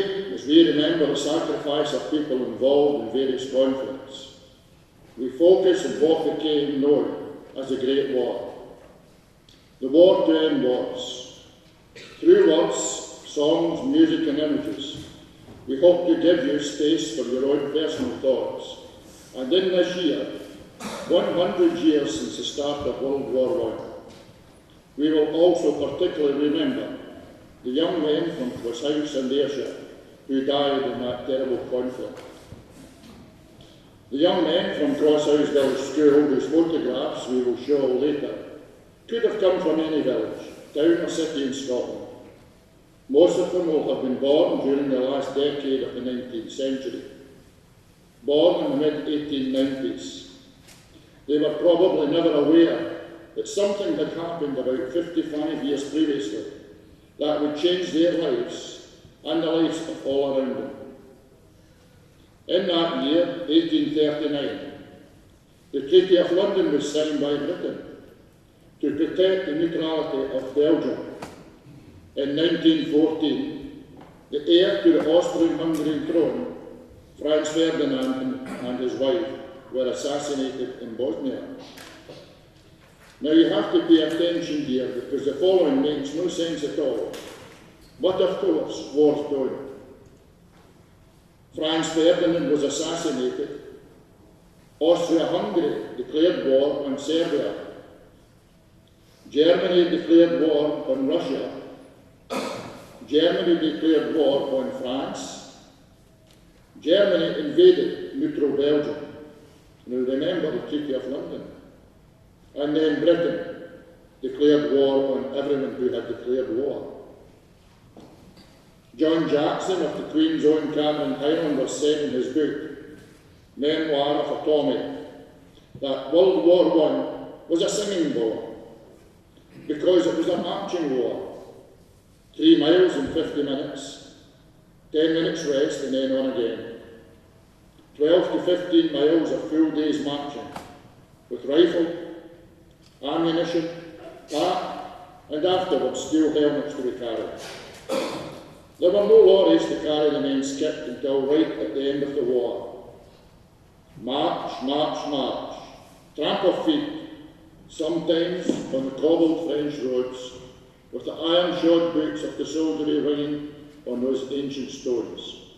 Today, as we remember the sacrifice of people involved in various conflicts, we focus on what became known as the Great War. The war to end wars. Through words, songs, music and images, we hope to give you space for your own personal thoughts. And in this year, 100 years since the start of World War I, we will also particularly remember the young men from Crosshouse and Ayrshire who died in that terrible conflict. The young men from Crosshouse Village School, whose photographs we will show later, could have come from any village, town or city in Scotland. Most of them will have been born during the last decade of the 19th century, born in the mid-1890s. They were probably never aware that something had happened about 55 years previously that would change their lives and the lives of all around them. In that year, 1839, the Treaty of London was signed by Britain to protect the neutrality of Belgium. In 1914, the heir to the Austrian-Hungarian throne, Franz Ferdinand and his wife, were assassinated in Bosnia. Now you have to pay attention here because the following makes no sense at all. But of course, wars don't. Franz Ferdinand was assassinated. Austria-Hungary declared war on Serbia. Germany declared war on Russia. Germany declared war on France. Germany invaded neutral Belgium. Now remember the Treaty of London. And then Britain declared war on everyone who had declared war. John Jackson of the Queen's Own Cameron Highlanders said in his book, Memoir of a Tommy, that World War I was a singing war because it was a marching war. 3 miles in 50 minutes, 10 minutes rest and then on again. 12 to 15 miles of full day's marching with rifle, ammunition, pack, and afterwards steel helmets to be carried. There were no lorries to carry the men skipped until right at the end of the war. March, march, march, tramp of feet, sometimes on the cobbled French roads, with the iron-shod boots of the soldiery ringing on those ancient stones.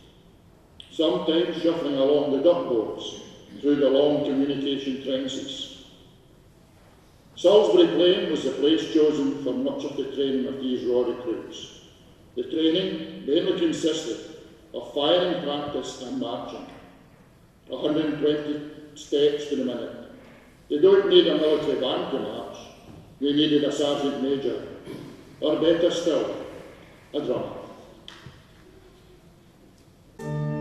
Sometimes shuffling along the duckboats through the long communication trenches. Salisbury Plain was the place chosen for much of the training of these raw recruits. The training mainly consisted of firing practice and marching, 120 steps to the minute. They don't need a military band to march, they needed a sergeant major, or better still, a drummer. Swear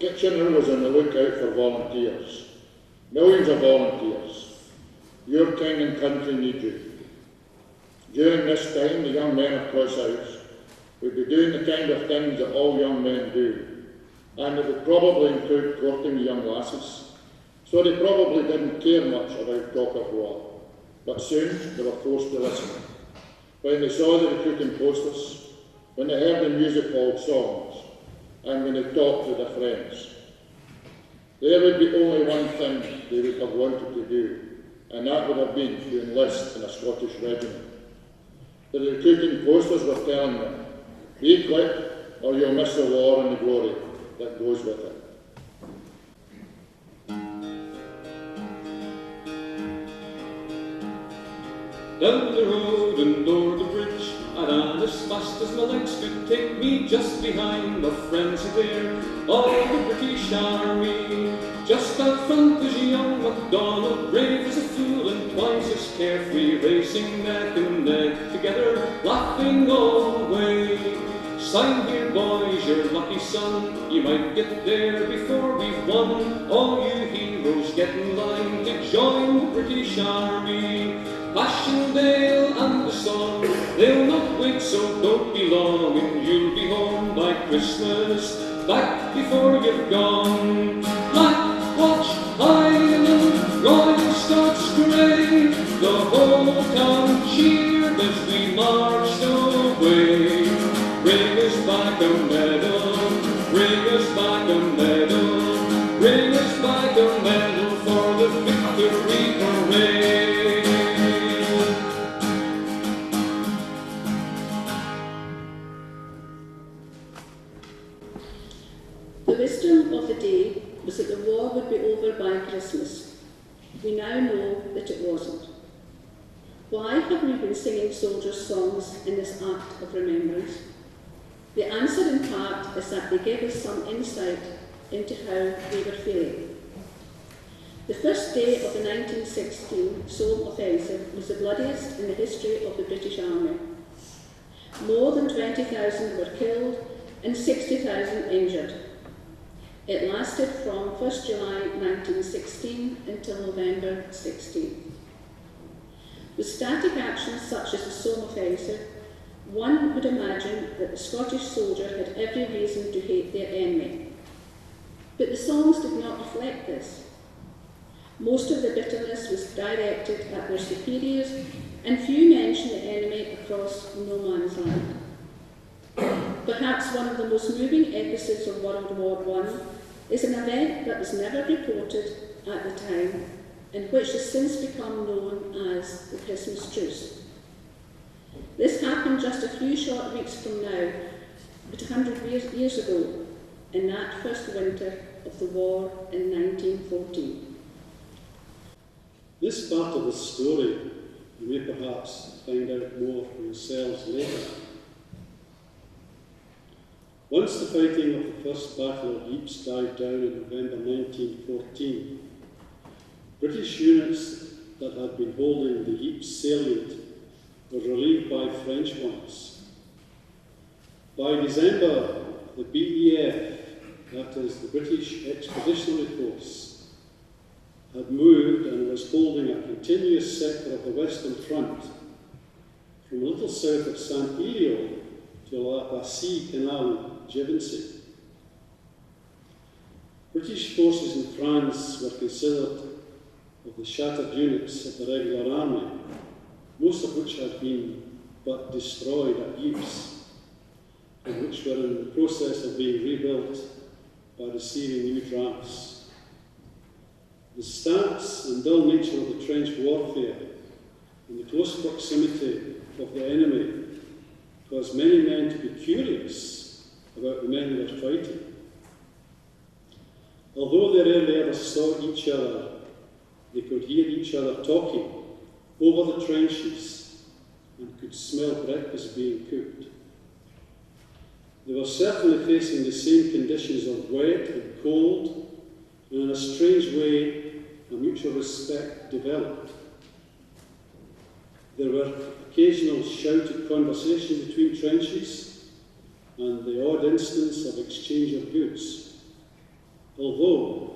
Kitchener was on the lookout for volunteers. Millions of volunteers. Your king and country need you. During this time, the young men of Crosshouse would be doing the kind of things that all young men do, and it would probably include courting the young lasses. So they probably didn't care much about talk of war, but soon they were forced to listen. When they saw the recruiting posters, when they heard the music hall songs, and when they talked to their friends, there would be only one thing they would have wanted to do, and that would have been to enlist in a Scottish regiment. The recruiting posters were telling them, be quick or you'll miss the war and the glory that goes with it. Down the road and o'er the bridge, I ran as fast as my legs could take me, just behind my friends there, all the British Army. Just out front was young MacDonald, brave as a fool and twice as carefree, racing neck and neck together, laughing all the way. Sign here, boys, your lucky son, you might get there before we've won. All you heroes get in line to join the British Army. Passchendaele and the song, they'll not wait, so don't be long, and you'll be home by Christmas, back before you've gone. Black Watch, Highland, Royal Scots grey, the whole town cheered as we marched away. Bring us back a medal, bring us back a medal, bring us back a medal for the victory parade. The wisdom of the day was that the war would be over by Christmas. We now know that it wasn't. Why have we been singing soldiers' songs in this act of remembrance? The answer in part is that they give us some insight into how we were feeling. The first day of the 1916 Somme offensive was the bloodiest in the history of the British Army. More than 20,000 were killed and 60,000 injured. It lasted from 1st July 1916 until November 16. With static actions such as the Somme offensive, one would imagine that the Scottish soldier had every reason to hate their enemy. But the songs did not reflect this. Most of the bitterness was directed at their superiors, and few mentioned the enemy across no man's land. Perhaps one of the most moving episodes of World War I is an event that was never reported at the time, and which has since become known as the Christmas Truce. This happened just a few short weeks from now, but 100 years ago, in that first winter of the war in 1914. This part of the story you may perhaps find out more for yourselves later. Once the fighting of the First Battle of Ypres died down in November 1914, British units that had been holding the Ypres salient were relieved by French ones. By December, the BEF, that is the British Expeditionary Force, had moved and was holding a continuous sector of the Western Front from a little south of Saint-Elio to La Passy Canal, Givenchy. British forces in France were considered of the shattered units of the regular army, most of which had been but destroyed at Ypres, and which were in the process of being rebuilt by receiving new drafts. The stats and dull nature of the trench warfare and the close proximity of the enemy caused many men to be curious about the men who were fighting. Although they rarely ever saw each other, they could hear each other talking over the trenches and could smell breakfast being cooked. They were certainly facing the same conditions of wet and cold, and in a strange way, a mutual respect developed. There were occasional shouted conversation between trenches, and the odd instance of exchange of goods. although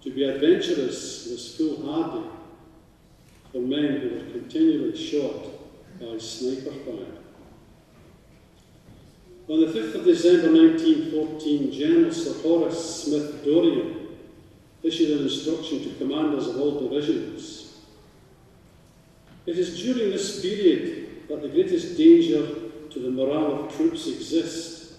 to be adventurous was foolhardy for men who were continually shot by sniper fire. On the 5th of December 1914, General Sir Horace Smith Dorrien issued an instruction to commanders of all divisions. It is during this period that the greatest danger to the morale of troops exists.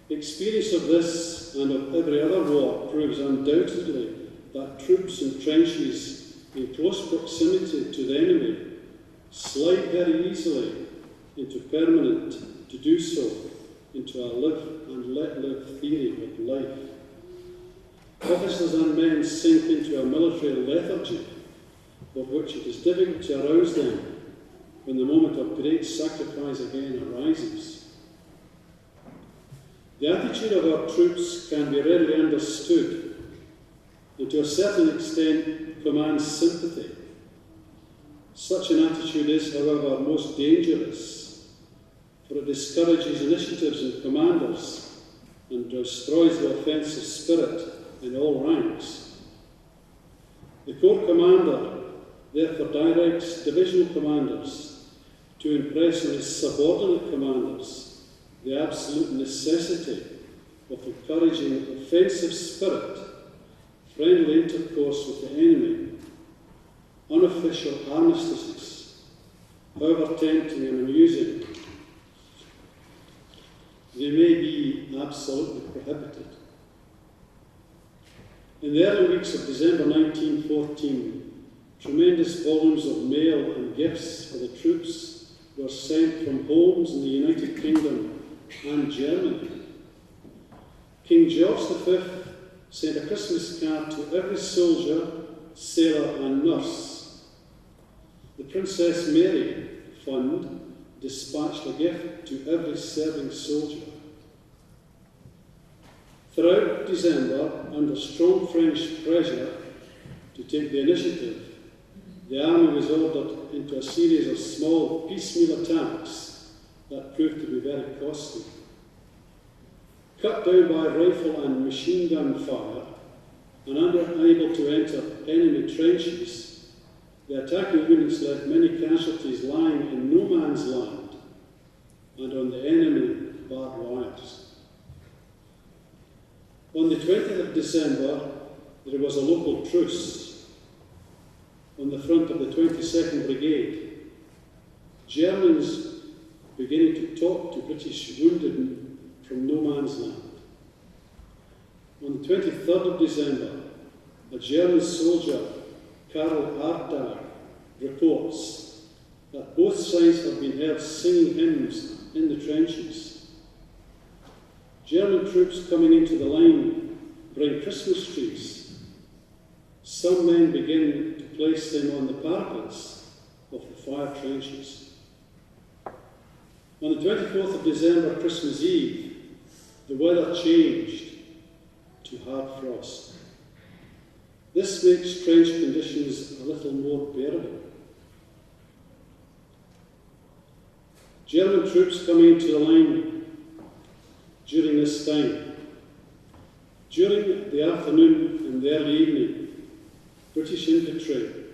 Experience of this and of every other war proves undoubtedly that troops in trenches in close proximity to the enemy slide very easily into permanent, to do so, into a live and let live theory of life. Officers and men sink into a military lethargy of which it is difficult to arouse them when the moment of great sacrifice again arises. The attitude of our troops can be readily understood and to a certain extent commands sympathy. Such an attitude is, however, most dangerous, for it discourages initiatives in commanders and destroys the offensive spirit in all ranks. The Corps Commander therefore directs divisional commanders to impress on his subordinate commanders the absolute necessity of encouraging offensive spirit, friendly intercourse with the enemy, unofficial armistices, however tempting and amusing, they may be absolutely prohibited. In the early weeks of December 1914, tremendous volumes of mail and gifts for the troops were sent from homes in the United Kingdom and Germany. King George V sent a Christmas card to every soldier, sailor and nurse. The Princess Mary Fund dispatched a gift to every serving soldier. Throughout December, under strong French pressure to take the initiative, the army was ordered into a series of small piecemeal attacks that proved to be very costly. Cut down by rifle and machine gun fire and unable to enter enemy trenches, the attacking units left many casualties lying in no man's land and on the enemy barbed wires. On the 20th of December, there was a local truce on the front of the 22nd Brigade. Germans beginning to talk to British wounded from no man's land. On the 23rd of December, a German soldier, Karl Ardagh, reports that both sides have been heard singing hymns in the trenches. German troops coming into the line bring Christmas trees. Some men begin to place them on the parapets of the fire trenches. On the 24th of December, Christmas Eve, the weather changed to hard frost. This makes trench conditions a little more bearable. German troops coming into the line during this time. During the afternoon and the early evening, British infantry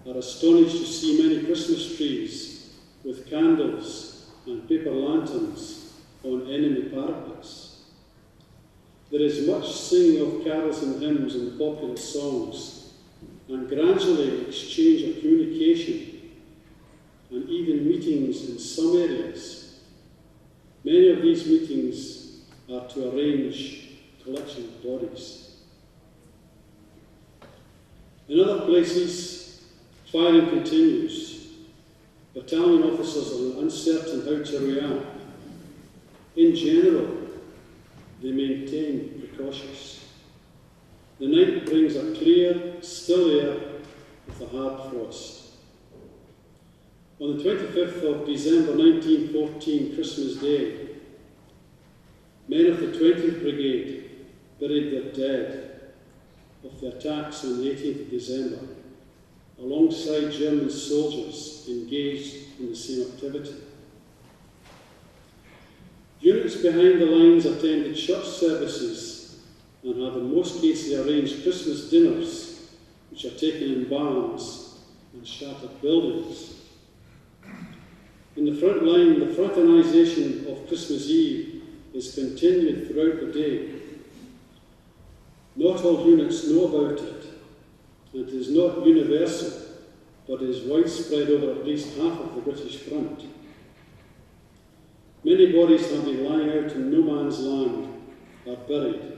are astonished to see many Christmas trees with candles and paper lanterns on enemy parapets. There is much singing of carols and hymns and popular songs, and gradually exchange of communication, and even meetings in some areas. Many of these meetings are to arrange collection of bodies. In other places, firing continues. Battalion officers are uncertain how to react. In general, they maintain precautions. The night brings a clear, still air with a hard frost. On the 25th of December 1914, Christmas Day, men of the 20th Brigade buried their dead of the attacks on the 18th of December, alongside German soldiers engaged in the same activity. Units behind the lines attended church services and have in most cases arranged Christmas dinners, which are taken in barns and shattered buildings. In the front line, the fraternisation of Christmas Eve is continued throughout the day. Not all units know about it, and it is not universal, but is widespread over at least half of the British front. Many bodies have been lying out in no man's land, are buried,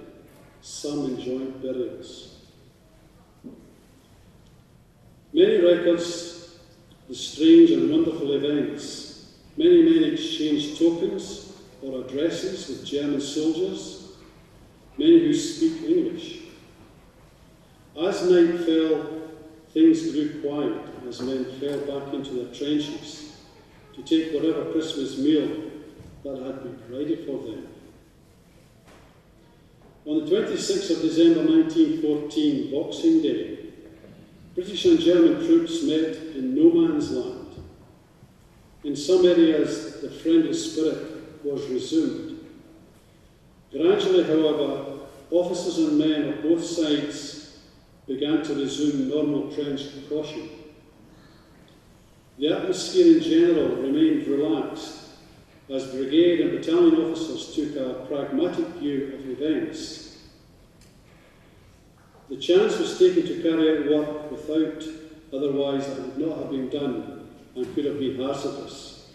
some in joint burials. Many records the strange and wonderful events. Many men exchange tokens or addresses with German soldiers, many who speak English. As night fell, things grew quiet as men fell back into their trenches to take whatever Christmas meal that had been provided for them. On the 26th of December 1914, Boxing Day, British and German troops met in no man's land. In some areas, the friendly spirit was resumed. Gradually, however, officers and men of both sides began to resume normal trench precaution. The atmosphere in general remained relaxed as brigade and battalion officers took a pragmatic view of events. The chance was taken to carry out work without otherwise that would not have been done and could have been hazardous.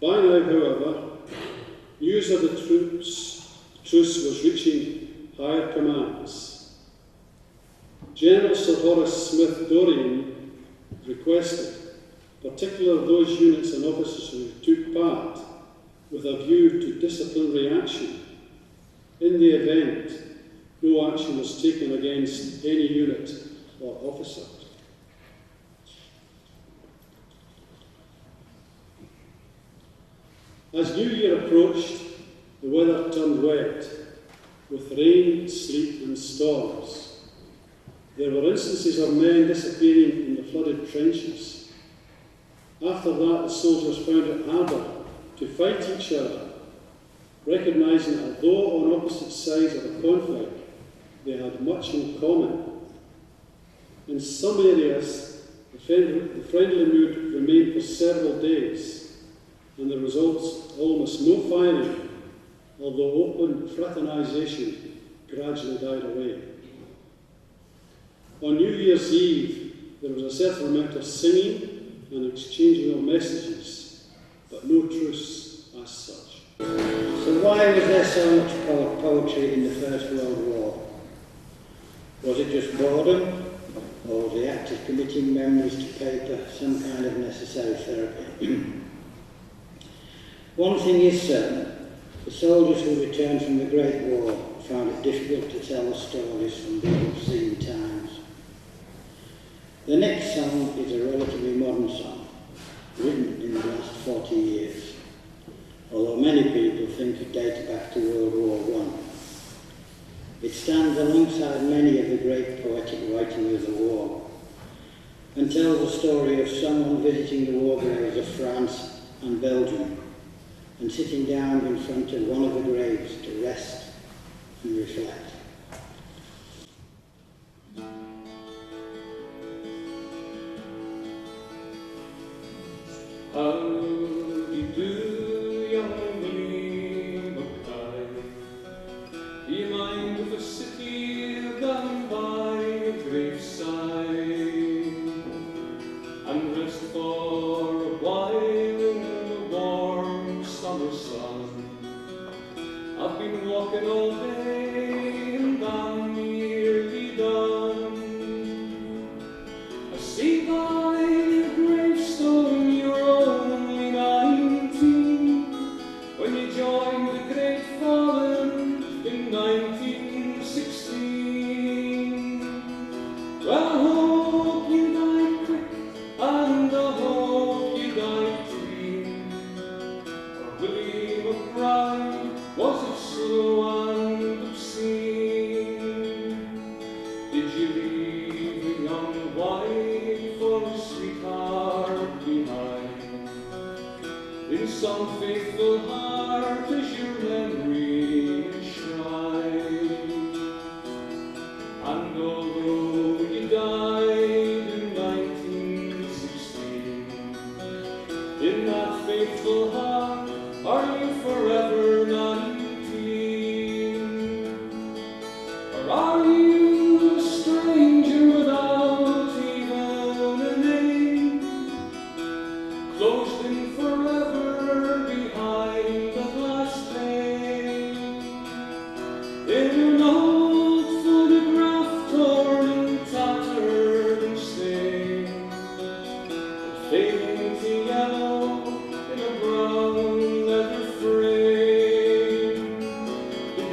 By now, however, news of the truce was reaching higher commands. General Sir Horace Smith Dorrien requested, particularly those units and officers who took part, with a view to disciplinary action. In the event, no action was taken against any unit or officer. As New Year approached, the weather turned wet, with rain, sleet and storms. There were instances of men disappearing in the flooded trenches. After that, the soldiers found it harder to fight each other, recognising that although on opposite sides of the conflict, they had much in common. In some areas, the friendly mood remained for several days, and there was almost no firing, although open fraternisation gradually died away. On New Year's Eve, there was a certain amount of singing and exchanging of messages, but no truce as such. So why was there so much poetry in the First World War? Was it just boredom, or the act of committing memories to paper some kind of necessary therapy? One thing is certain, the soldiers who returned from the Great War found it difficult to tell the stories from the obscene times. The next song is a relatively modern song, written in the last 40 years, although many people think it dates back to World War I. It stands alongside many of the great poetic writing of the war, and tells the story of someone visiting the war graves of France and Belgium, and sitting down in front of one of the graves to rest and reflect. How do you do, young believer, cry? Do you mind if a city gone by your graveside and rest for a while in the warm summer sun? I've been walking all day and I'm nearly done. I see by your gravestone you're only 19 when you joined the Great Fallen in 1916. Well, I hope you died quick and I hope you died clean. Or Willie McBride, was it slow and obscene?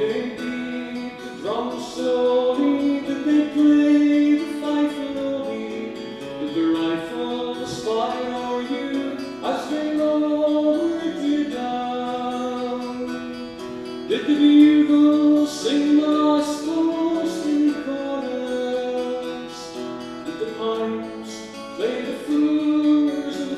they beat the drum slowly? Did they play the fife lowly? Did the rifles fire o'er you as they lowered you down? Did the bugles sing the last post in chorus? Did the pipes play the flues of the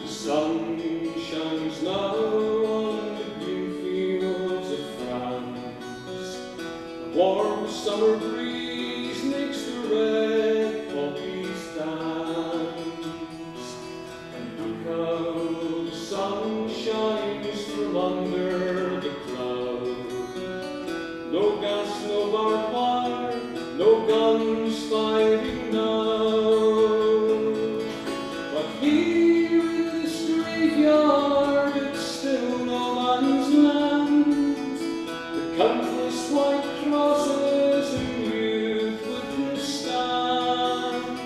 The sun shines now on the green fields of France. The warm summer breeze makes the red poppies dance. And look how the sun shines from under the cloud. No gas, no barbed wire, no guns firing now. But here in this graveyard, it's still no man's land. The countless white crosses in youth witness stand.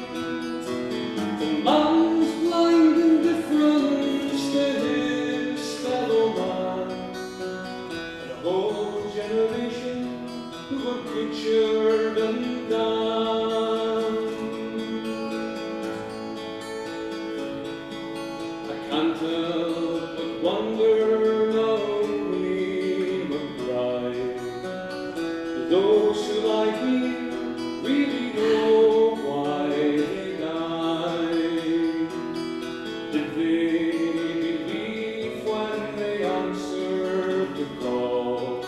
The man's blind indifference to his fellow man, and a whole generation who were pictured and damned. I can't help but wonder now, Willie McBride, do those who lie here really know why they died? Did they believe when they answered the call?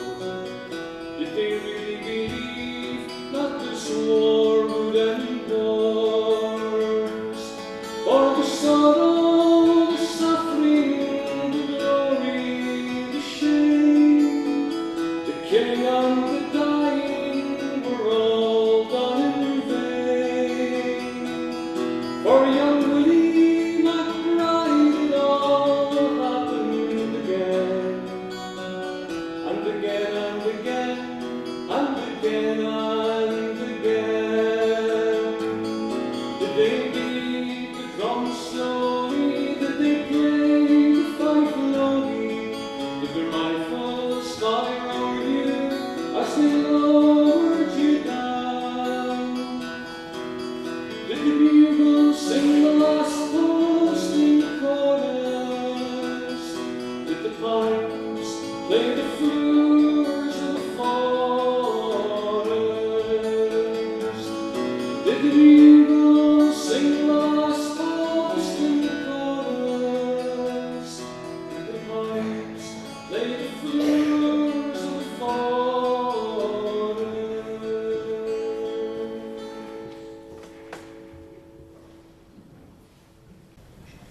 Did they really believe that this war would end wars? For the sorrow, the suffering, the glory, the shame, the killing and the dying were all done in vain. For young Willie McBride, it all happened again, and again and again, and again and again. Did they beat the drum slowly? Did they play the fife lowly? Did the rifles fire o'er you as they lowered you down? Did the bugles sing the last post in chorus? Did the pipes play the flues of the forest? Did the bugles sing the last post in chorus? Did the pipes play the flues of the forest?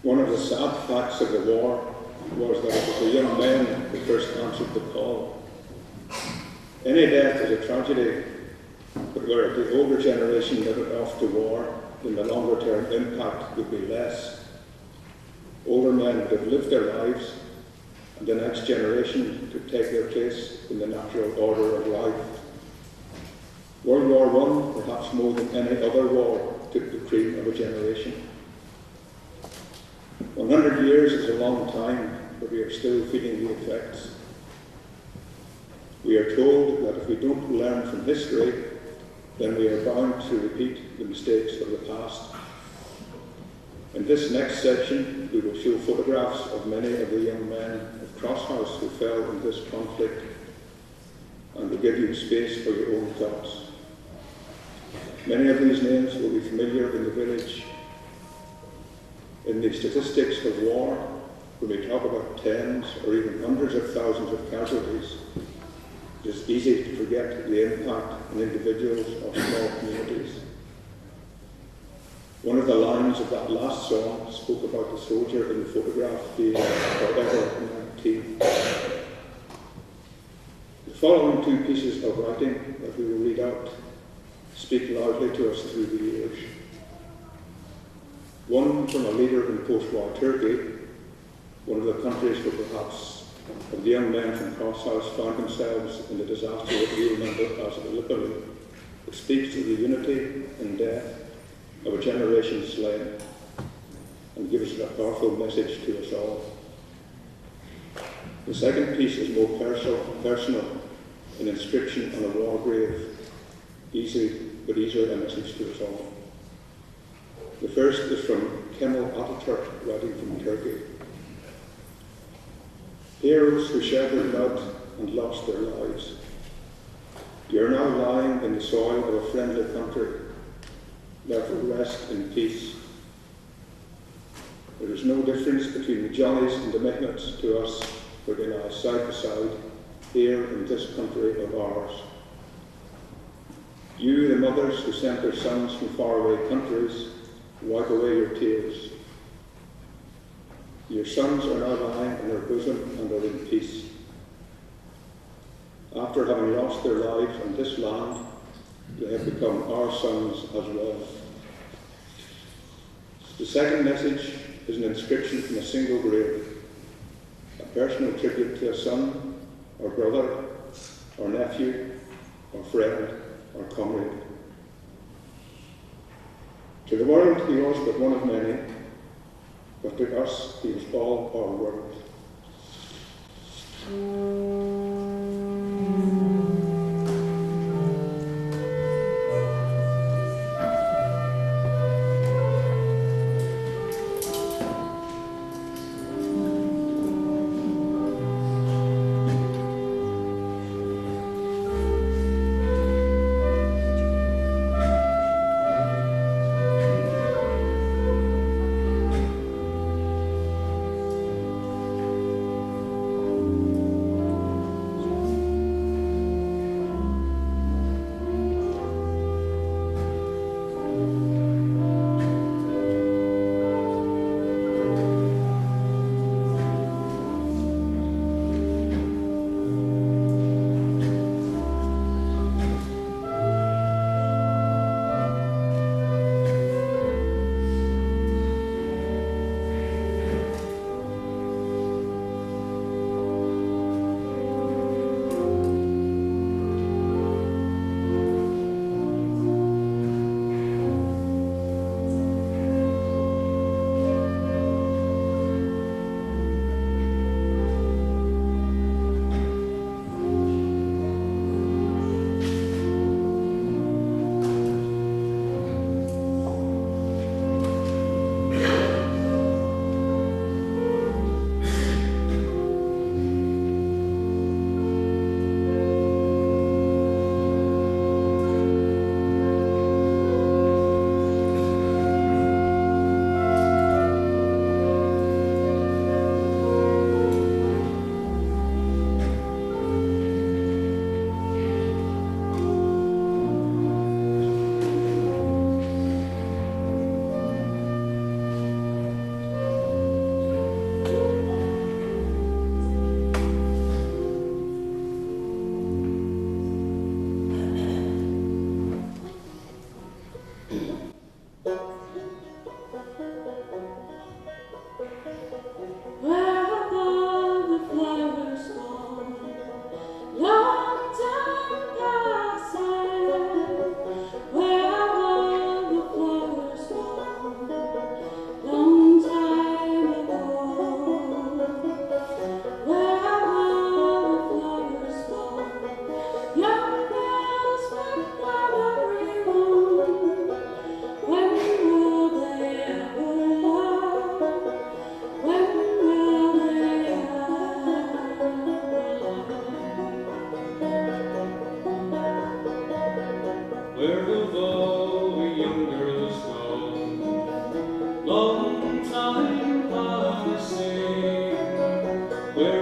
One of the sad facts of the war was that it was the young men who first answered the call. Any death is a tragedy, but were it the older generation that went off to war, then the longer term impact would be less. Older men would have lived their lives, and the next generation could take their place in the natural order of life. World War I, perhaps more than any other war, took the cream of a generation. 100 years is a long time, but we are still feeling the effects. We are told that if we don't learn from history, then we are bound to repeat the mistakes of the past. In this next section, we will show photographs of many of the young men of Crosshouse who fell in this conflict, and will give you space for your own thoughts. Many of these names will be familiar in the village. In the statistics of war, when we talk about tens or even hundreds of thousands of casualties, it is easy to forget the impact on individuals or small communities. One of the lines of that last song spoke about the soldier in the photograph being forever 19. The following two pieces of writing that we will read out speak loudly to us through the years. One from a leader in post-war Turkey, one of the countries where perhaps the young men from Crosshouse found themselves in the disaster that we remember as Gallipoli. It speaks of the unity in death of a generation slain, and gives a powerful message to us all. The second piece is more personal, an inscription on a war grave, easier a message to us all. The first is from Kemal Atatürk, writing from Turkey. Heroes who shed their blood and lost their lives. You are now lying in the soil of a friendly country. Therefore rest in peace. There is no difference between the Johnnies and the Mehmets to us, for they lie side by side here in this country of ours. You, the mothers who sent their sons from faraway countries, wipe away your tears. Your sons are now lying in their bosom and are in peace. After having lost their lives on this land, they have become our sons as well. The second message is an inscription from a single grave, a personal tribute to a son, or brother, or nephew, or friend, or comrade. To the world he was but one of many, but to us he was all our world. Long time passing, where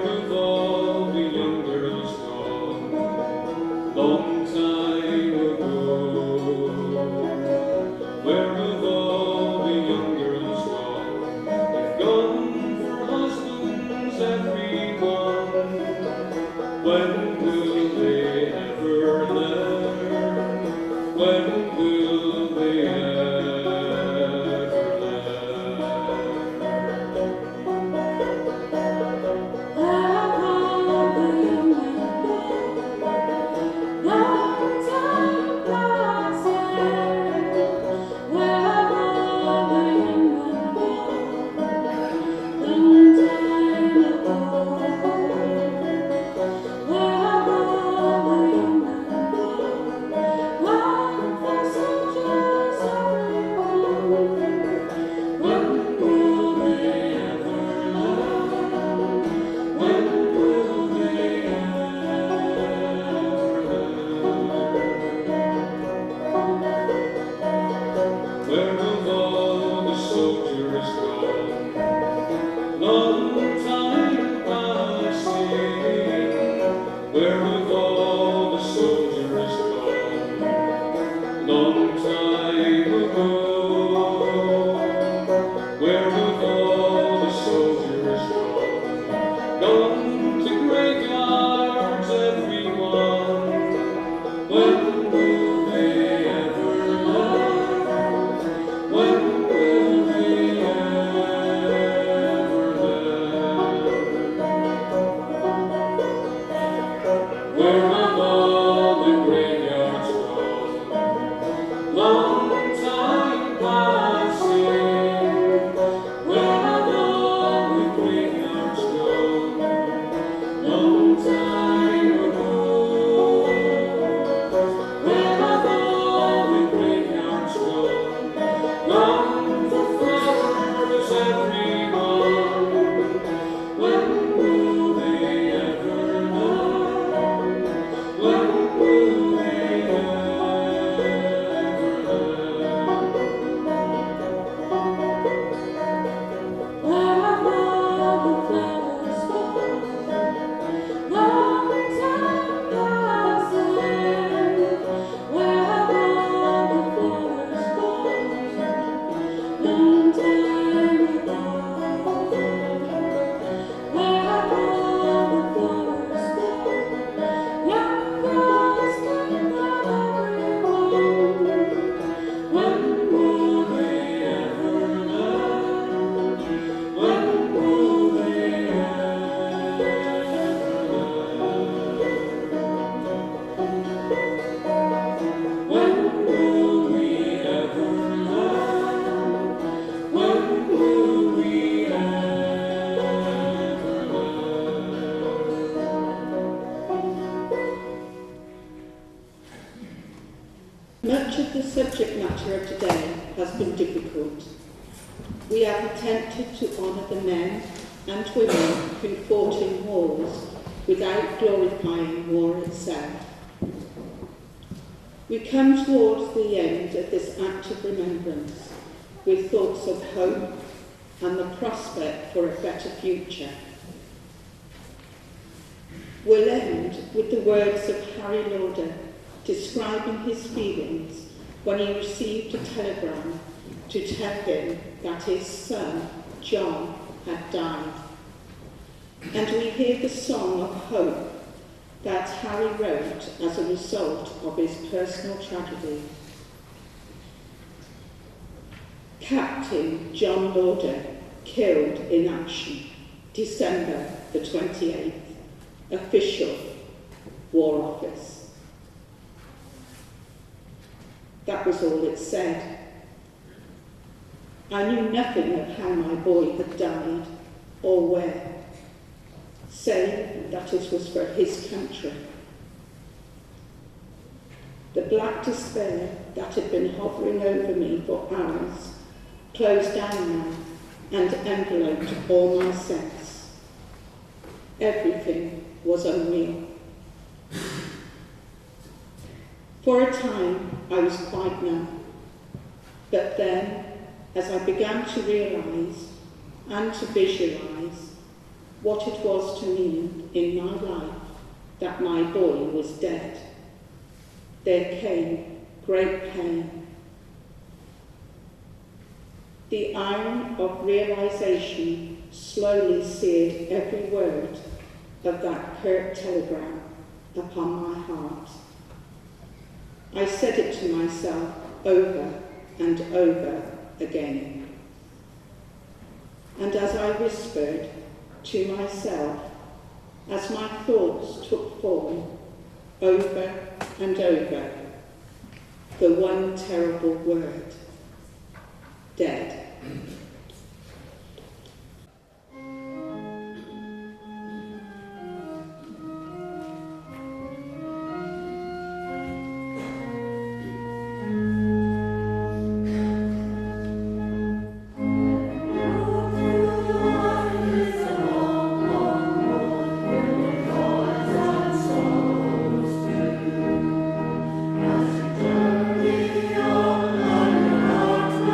Where have all the soldiers gone? Long time passing. Where have all the soldiers gone? Long time ago. Where have all the soldiers gone? Gone to graveyards, everyone. When will they ever learn? When will they ever learn? Where have all the graveyards gone? Long time passing. Where have all the graveyards gone? Long time ago. Where have all the graveyards gone? Gone for flowers, everyone. When will they ever learn? When will they ever learn? Where have all the flowers gone? Long time passing. Where have all the flowers gone? Long time ago. Where have all the flowers gone? Young girls can love everyone. When will they ever learn? When will they ever learn? When will we ever learn? When will we ever learn? Much of the subject matter of today has been difficult. We have attempted to honour the men and women who fought in wars without glorifying war itself. We come towards the end of this act of remembrance with thoughts of hope and the prospect for a better future. We'll end with the words of Harry Lauder describing his feelings when he received a telegram to tell him that his son, John, had died. And we hear the song of hope that Harry wrote as a result of his personal tragedy. Captain John Lauder, killed in action, December the 28th. Official, War Office. That was all it said. I knew nothing of how my boy had died or where, save that it was for his country. The black despair that had been hovering over me for hours closed down now and enveloped all my sense. Everything was unreal. For a time, I was quite numb. But then, as I began to realise and to visualise what it was to mean in my life that my boy was dead, there came great pain. The iron of realisation slowly seared every word of that curt telegram upon my heart. I said it to myself over and over again. And as I whispered to myself, as my thoughts took form over and over, the one terrible word, dead. As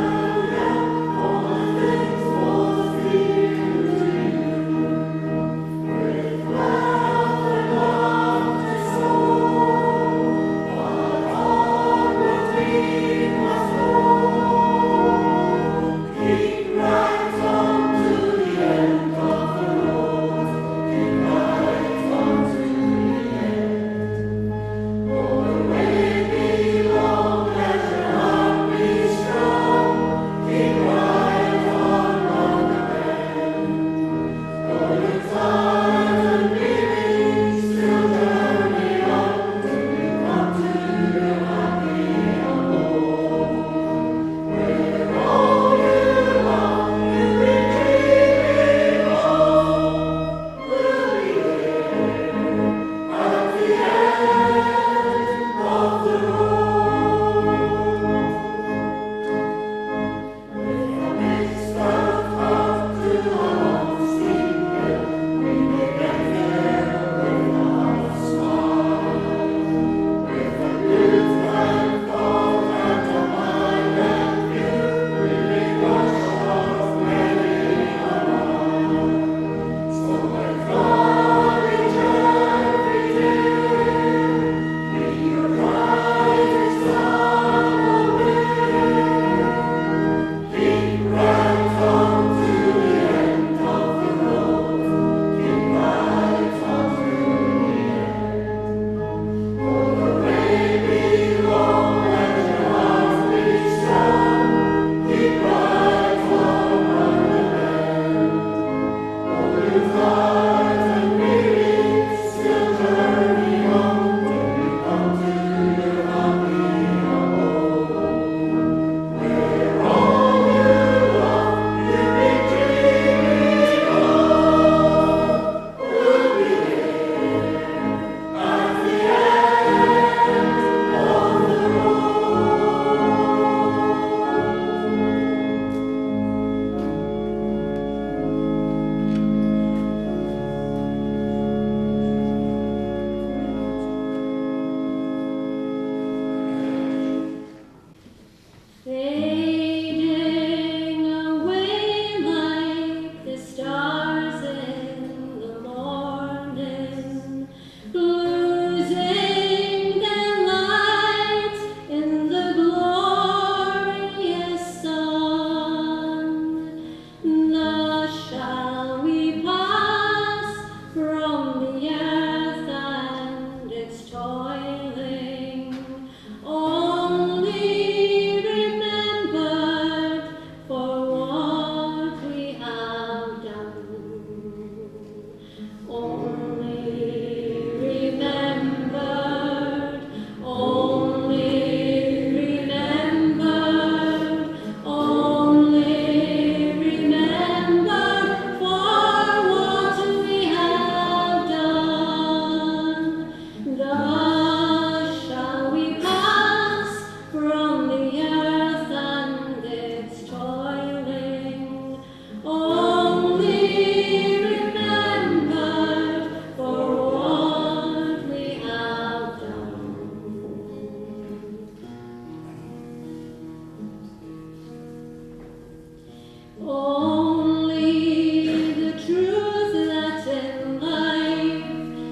Only the truth that in life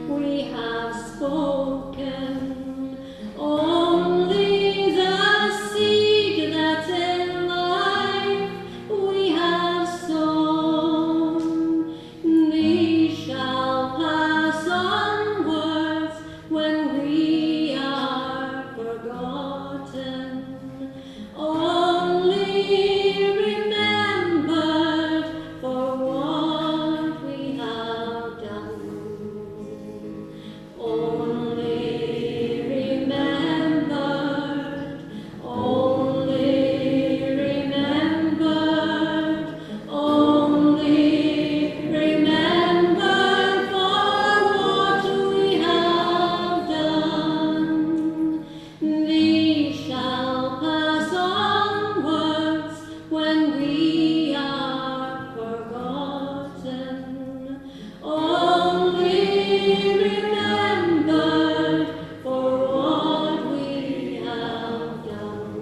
we have spoken, only the seed that in life we have sown, these shall pass onwards when we are forgotten. Only remembered for what we have done. Only remembered, only remembered, only remembered for what we have done. These shall pass onwards when we are forgotten. Only remembered for what we have done.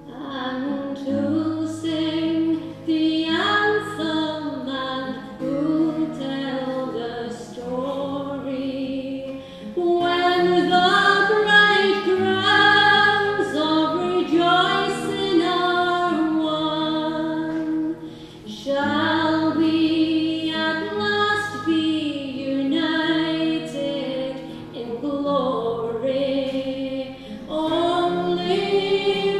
And to sing the anthem and who tell the story when the bright crowns of rejoicing are won, shall we at last be united in glory. Only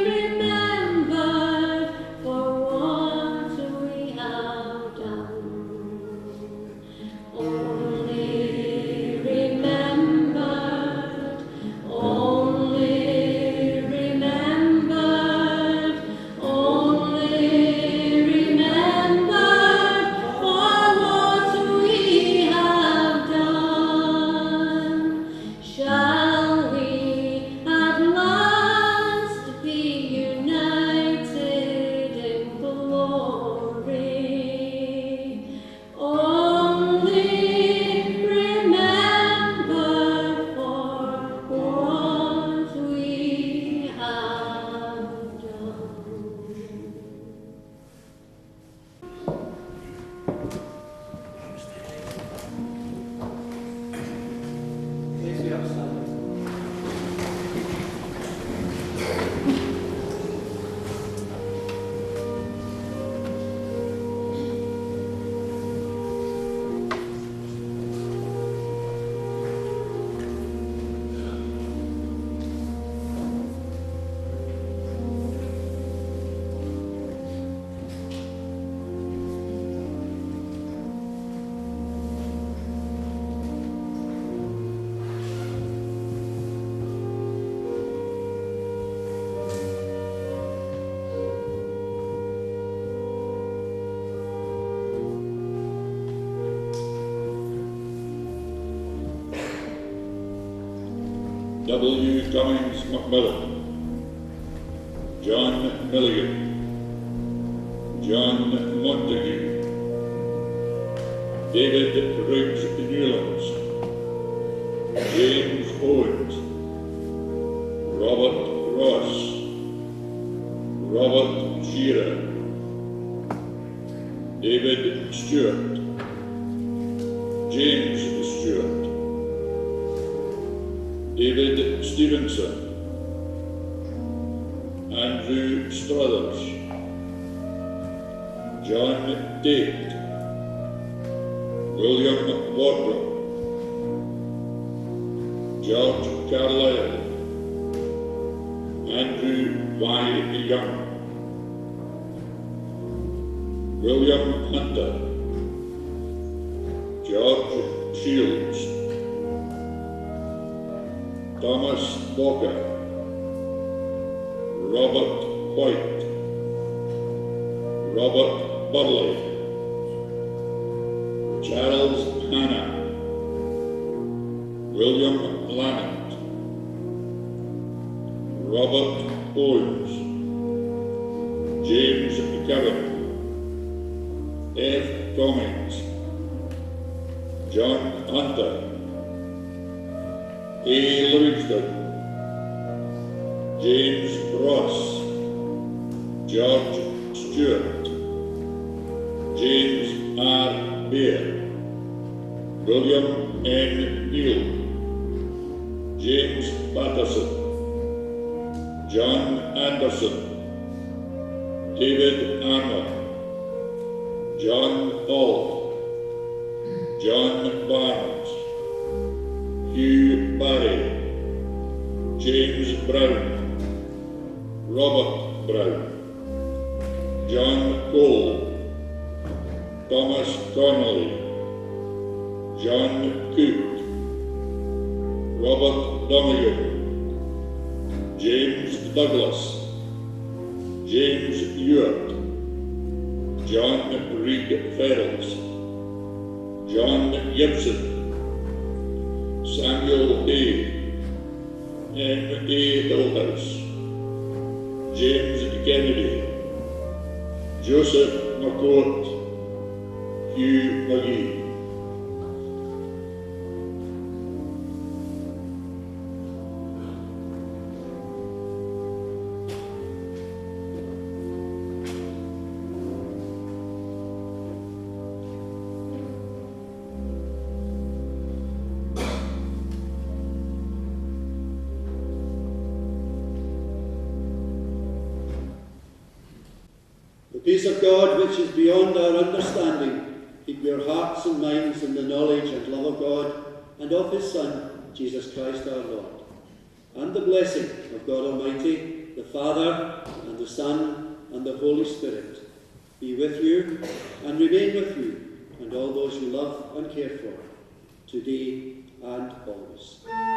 remembered for what we have done. Only remembered, only remembered, only remembered for what we have done. Shall we at last be united in glory? Only remembered for what we have done. Please be upstanding. W. Cummings McMillan, John Milligan, John Montague, David Riggs Newlands, James Owens, Robert Ross, Robert Shearer, David Stewart, James Stewart, David Stevenson, Andrew Struthers, John Tate, William Wardrop, George Carlyle, Andrew Y. Young, William Hunter, George Shields, Thomas Walker, Robert White, Robert Burley, Charles Hanna, William Lamont, Robert Owens, James McCarran, F. Cummings, John Hunter, A. Livingston, J. James Ross, George Stewart, James R. Bear, William N. Neal, James Patterson, John Anderson, David Arnold, John Hall, John Barnes, Hugh Barry, James Brown, Robert Brown, John Cole, Thomas Connolly, John Cook, Robert Donegan, James Douglas, James Ewart, John Reed Ferrells, John Gibson, Samuel Hay, M.A. Hillhouse, James Kennedy, Joseph McCourt, Hugh McGee. The peace of God, which is beyond our understanding, keep your hearts and minds in the knowledge and love of God and of his Son, Jesus Christ our Lord. And the blessing of God Almighty, the Father, and the Son, and the Holy Spirit, be with you and remain with you and all those you love and care for, today and always.